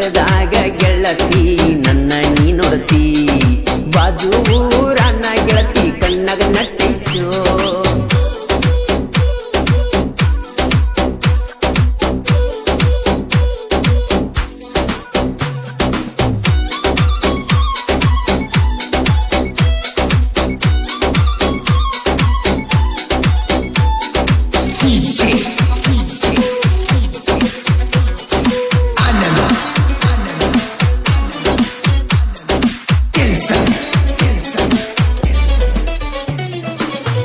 ತ್ವಟದಾಗ ಗೆಳತಿ ನನ್ನ ನೀ ನೋಡ್ತಿ ಬಾಜು ಊರನ್ನ ಗೆಳತಿ ಕಣ್ಣಾಗ ನಟ್ಟೈತೋ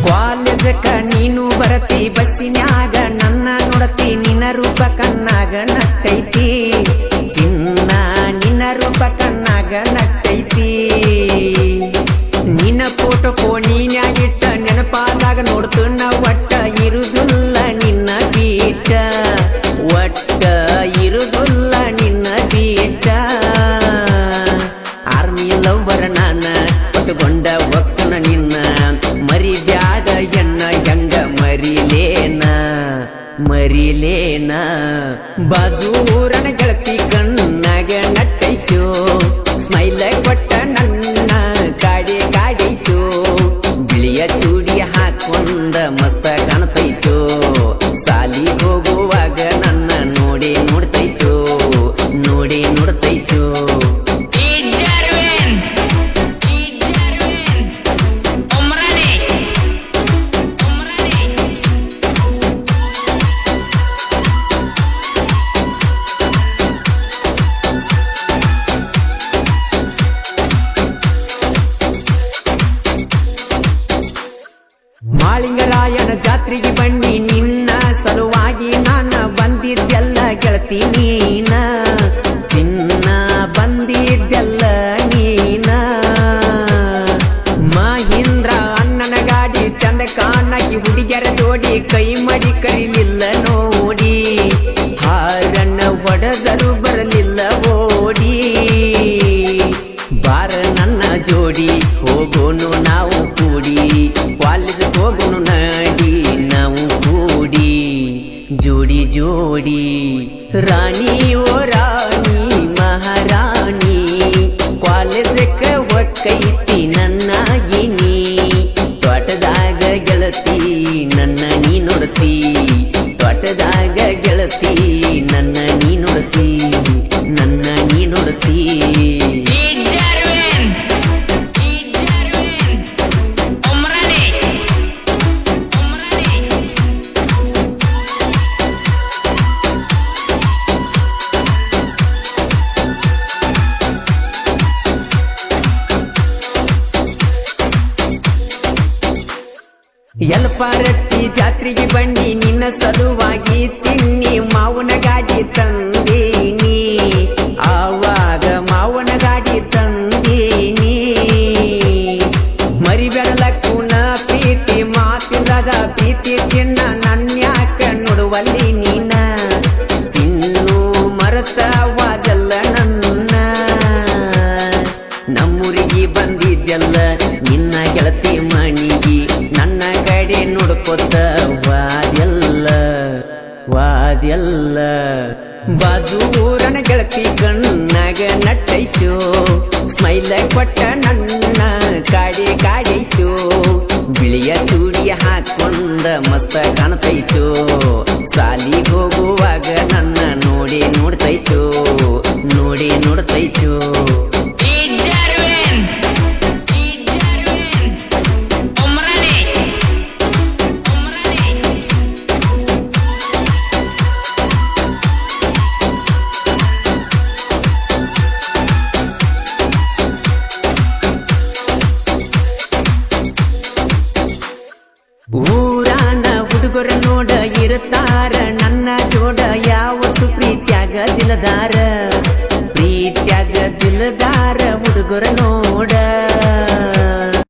ಕಾಲೇಜಕ್ಕ ನೀನು ಬರತಿ ಬಸ್ಸಿನ್ಯಾಗ ನನ್ನ ನೋಡತಿ ನಿನ್ನ ರೂಪ ಕಣ್ಣಾಗ ನಟ್ಟೈತಿ ಚಿನ್ನ ನಿನ್ನ ರೂಪ ಕಣ್ಣಾಗ ನಟ್ಟೈತಿ ನಿನ್ನ ಫೋಟೋ ಫೋನಿನ್ಯಾಗಿಟ್ಟ ನೆನಪಾದಾಗ ನೋಡ್ತುನ್ನ ಒಟ್ಟ ಇರುದಿಲ್ಲ ನಿನ್ನ ಬೀಟ ಒಟ್ಟ ಇರುದಿಲ್ಲ ನಿನ್ನ ಬೀಟ ಆರ್ಮಿ ಲವ್ವರ ನಾನ ಹೊತ್ತುಕೊಂಡ ಒಕ್ಕನ ನಿನ್ನ ಮರಿಬ್ಯಾಡ ಎನ್ನ ಹೆಂಗ ಮರಿಲೇನ ಬಾಜೂರನ ಗೆಳತಿ ಕಣ್ಣಾಗ ನಟ್ಟೈತೋ ಸ್ಮೈಲ್ ಕೊಟ್ಟ ನನ್ನ ಕಾಡೈತೋ ಬಿಳಿಯ ಚೂಡಿ ಹಾಕೊಂಡ ಮಸ್ತ ಕಾಣ್ತೈತೋ ಸಾಲಿ ಹೋಗುವಾಗ ನನ್ನ ನೋಡ್ತೈತೋ ನೋಡ್ತೈತೋ ಮಾಳಿಂಗರಾಯನ ಜಾತ್ರೆಗೆ ಬನ್ನಿ ನಿನ್ನ ಸಲುವಾಗಿ ನಾನ ಬಂದಿದ್ದೆಲ್ಲ ಗೆಳತಿ ನೀನ ಚಿನ್ನ ಬಂದಿದ್ದೆಲ್ಲ ನೀನ ಮಹೀಂದ್ರ ಅಣ್ಣನ ಗಾಡಿ ಚಂದ ಕಾಣಾಗಿ ಹುಡುಗಿಯರ ಜೋಡಿ ಕೈ ಮಾಡಿ ಕರಿಲಿಲ್ಲ ನೋಡಿ ಹಾರನ್ನ ಹೊಡೆದರು ಬರಲಿಲ್ಲ ಓಡಿ ಬಾರ ನನ್ನ ಜೋಡಿ ಹೋಗೋನು ನಾವು ಕೂಡಿ ಕಾಲೇಜ್ ಹೋಗೋನು ನಡಿ ನಾವು ಕೂಡಿ ಜೋಡಿ ರಾಣಿ ಓ ರಾಣಿ ಮಹಾರಾಣಿ ಕಾಲೇಜಕ್ಕ ಒಕ್ಕೈತಿ ನನ್ನ ಗಿನಿ ತ್ವಟದಾಗ ಗೆಳತಿ ನನ್ನ ನೀ ನೋಡ್ತಿ ತ್ವಟದಾಗ ಗೆಳತಿ ನನ್ನ ನೀ ನೋಡ್ತಿ ಎಲ್ಪಾರಟ್ಟಿ ಜಾತ್ರೆಗೆ ಬನ್ನಿ ನಿನ್ನ ಸಲುವಾಗಿ ಚಿನ್ನಿ ಮಾವನ ಗಾಡಿ ತಂದೀನಿ ಆವಾಗ ಮಾವನ ಗಾಡಿ ತಂದೀನಿ ಮರಿಬೇಡಲಕ್ಕೂನ ಪ್ರೀತಿ ಮಾತಿಲ್ಲದ ಪ್ರೀತಿ ಚಿನ್ನ ನನ್ಯಾಕ ನೋಡುವಲ್ಲಿ ನೀನ ಚಿನ್ನು ಮರತವಾದಲ್ಲ ನನ್ನ ನಮ್ಮೂರಿಗೆ ಬಂದಿದ್ದೆಲ್ಲ ನಿನ್ನ ಗೆಳತಿ ಮಣಿಗಿ ನನ್ನ ಕಡೆ ನೋಡ್ಕೊತ ವಾದ್ಯಲ್ಲ ಬಾಜೂರನ ಗೆಳತಿ ಕಣ್ಣಾಗ ನಟ್ಟೈತೋ ಸ್ಮೈಲ್ ಕೊಟ್ಟ ನನ್ನ ಕಾಡೈತೋ ಬಿಳಿಯ ಚೂಡಿ ಹಾಕೊಂಡ ಮಸ್ತ ಕಾಣ್ತೈತೋ ಸಾಲಿ ಹೋಗುವಾಗ ನನ್ನ ನೋಡ್ತೈತೋ ನೋಡ್ತೈತೋ ಊರಾನ ಹುಡುಗರ ನೋಡ ಇರುತ್ತಾರ ನನ್ನ ಜೋಡ ಯಾವತ್ತು ಪ್ರೀತ್ಯಾಗ ದಿಲದಾರ